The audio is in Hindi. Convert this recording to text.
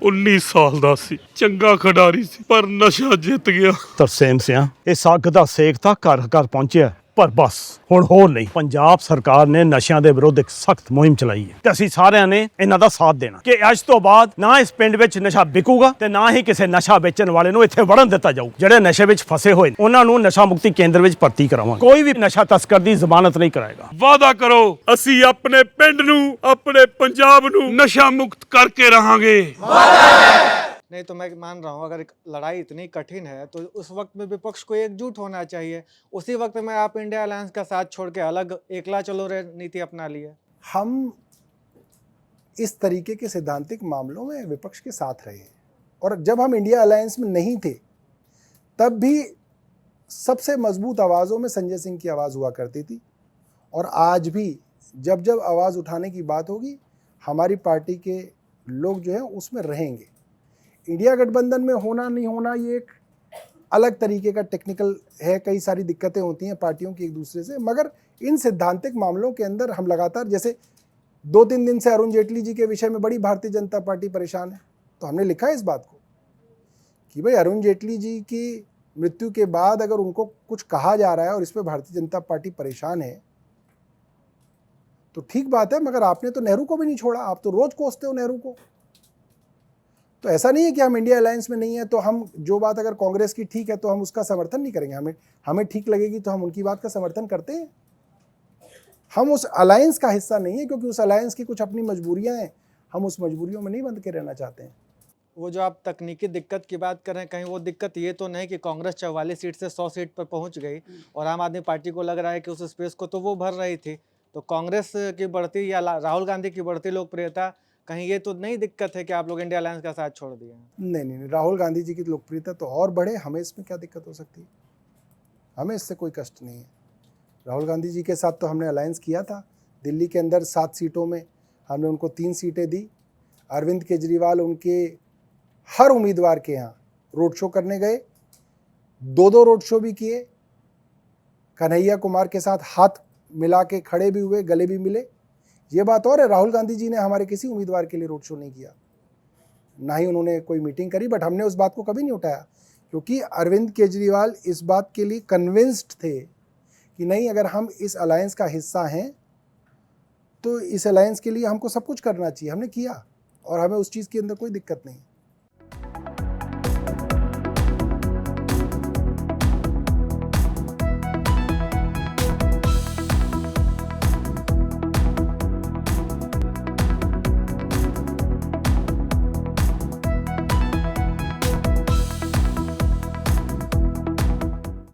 19 ਸਾਲ ਦਾ ਸੀ, ਚੰਗਾ ਖਿਡਾਰੀ ਸੀ, ਪਰ ਨਸ਼ਾ ਜਿੱਤ ਗਿਆ। ਤਰਸੇਮ ਸਿਆਂ ਇਸ ਅੱਗ ਦਾ ਸੇਕ ਤਾਂ ਘਰ ਘਰ ਪਹੁੰਚਿਆ, ਪਰ ਬਸ ਹੁਣ ਹੋਰ ਨਹੀਂ। ਪੰਜਾਬ ਸਰਕਾਰ ਨੇ ਨਸ਼ਿਆਂ ਦੇ ਵਿਰੁੱਧ ਇੱਕ ਸਖਤ ਮੁਹਿੰਮ ਚਲਾਈ ਹੈ ਤੇ ਅਸੀਂ ਸਾਰਿਆਂ ਨੇ ਇਹਨਾਂ ਦਾ ਸਾਥ ਦੇਣਾ ਕਿ ਅੱਜ ਤੋਂ ਬਾਅਦ ਨਾ ਇਸ ਪਿੰਡ ਵਿੱਚ ਨਸ਼ਾ ਵਿਕੂਗਾ ਤੇ ਨਾ ਹੀ ਕਿਸੇ ਨਸ਼ਾ ਵੇਚਣ ਵਾਲੇ ਨੂੰ ਇੱਥੇ ਵੜਨ ਦਿੱਤਾ ਜਾਊ। ਜਿਹੜੇ ਨਸ਼ੇ ਵਿੱਚ ਫਸੇ ਹੋਏ ਨੇ ਉਹਨਾਂ ਨੂੰ ਨਸ਼ਾ ਮੁਕਤੀ ਕੇਂਦਰ ਵਿੱਚ ਭਰਤੀ ਕਰਾਵਾਂਗੇ। ਕੋਈ ਵੀ ਨਸ਼ਾ ਤਸਕਰ ਦੀ ਜ਼ਮਾਨਤ ਨਹੀਂ ਕਰਾਏਗਾ। ਵਾਅਦਾ ਕਰੋ, ਅਸੀਂ ਆਪਣੇ ਪਿੰਡ ਨੂੰ, ਆਪਣੇ ਪੰਜਾਬ ਨੂੰ ਨਸ਼ਾ ਮੁਕਤ ਕਰਕੇ रहांगे। नहीं तो मैं मान रहा हूँ अगर लड़ाई इतनी कठिन है तो उस वक्त में विपक्ष को एकजुट होना चाहिए। उसी वक्त में आप इंडिया अलायंस का साथ छोड़ के अलग एकला चलो रे नीति अपना लिए। हम इस तरीके के सैद्धांतिक मामलों में विपक्ष के साथ रहे हैं और जब हम इंडिया अलायंस में नहीं थे तब भी सबसे मजबूत आवाज़ों में संजय सिंह की आवाज़ हुआ करती थी और आज भी जब जब आवाज़ उठाने की बात होगी हमारी पार्टी के लोग जो है उसमें रहेंगे। इंडिया गठबंधन में होना नहीं होना ये एक अलग तरीके का टेक्निकल है, कई सारी दिक्कतें होती हैं पार्टियों की एक दूसरे से, मगर इन सैद्धांतिक मामलों के अंदर हम लगातार, जैसे 2-3 दिन से अरुण जेटली जी के विषय में बड़ी भारतीय जनता पार्टी परेशान है, तो हमने लिखा है इस बात को कि भाई अरुण जेटली जी की मृत्यु के बाद अगर उनको कुछ कहा जा रहा है और इस पर भारतीय जनता पार्टी परेशान है तो ठीक बात है, मगर आपने तो नेहरू को भी नहीं छोड़ा, आप तो रोज कोसते हो नेहरू को। तो ऐसा नहीं है कि हम इंडिया अलायंस में नहीं है तो हम जो बात अगर कांग्रेस की ठीक है तो हम उसका समर्थन नहीं करेंगे, हमें ठीक लगेगी तो हम उनकी बात का समर्थन करते हैं। हम उस अलायंस का हिस्सा नहीं है क्योंकि उस अलायंस की कुछ अपनी मजबूरियां हैं, हम उस मजबूरियों में नहीं बंध के रहना चाहते हैं। वो जो आप तकनीकी दिक्कत की बात कर रहे हैं, कहीं वो दिक्कत ये तो नहीं कि कांग्रेस 44 सीट से 100 सीट पर पहुंच गई और आम आदमी पार्टी को लग रहा है कि उस स्पेस को तो वो भर रही थी, तो कांग्रेस की बढ़ती या राहुल गांधी की बढ़ती लोकप्रियता, कहीं ये तो नहीं दिक्कत है कि आप लोग इंडिया अलायंस का साथ छोड़ दिए? नहीं, राहुल गांधी जी की लोकप्रियता तो और बढ़े, हमें इसमें क्या दिक्कत हो सकती है? हमें इससे कोई कष्ट नहीं है। राहुल गांधी जी के साथ तो हमने अलायंस किया था, दिल्ली के अंदर 7 सीटों में हमने उनको 3 सीटें दी। अरविंद केजरीवाल उनके हर उम्मीदवार के यहाँ रोड शो करने गए, 2-2 रोड शो भी किए, कन्हैया कुमार के साथ हाथ मिला के खड़े भी हुए, गले भी मिले। ये बात और है, राहुल गांधी जी ने हमारे किसी उम्मीदवार के लिए रोड शो नहीं किया, ना ही उन्होंने कोई मीटिंग करी, बट हमने उस बात को कभी नहीं उठाया क्योंकि अरविंद केजरीवाल इस बात के लिए कन्विंस्ड थे कि नहीं, अगर हम इस अलायंस का हिस्सा हैं तो इस अलायंस के लिए हमको सब कुछ करना चाहिए। हमने किया और हमें उस चीज़ के अंदर कोई दिक्कत नहीं।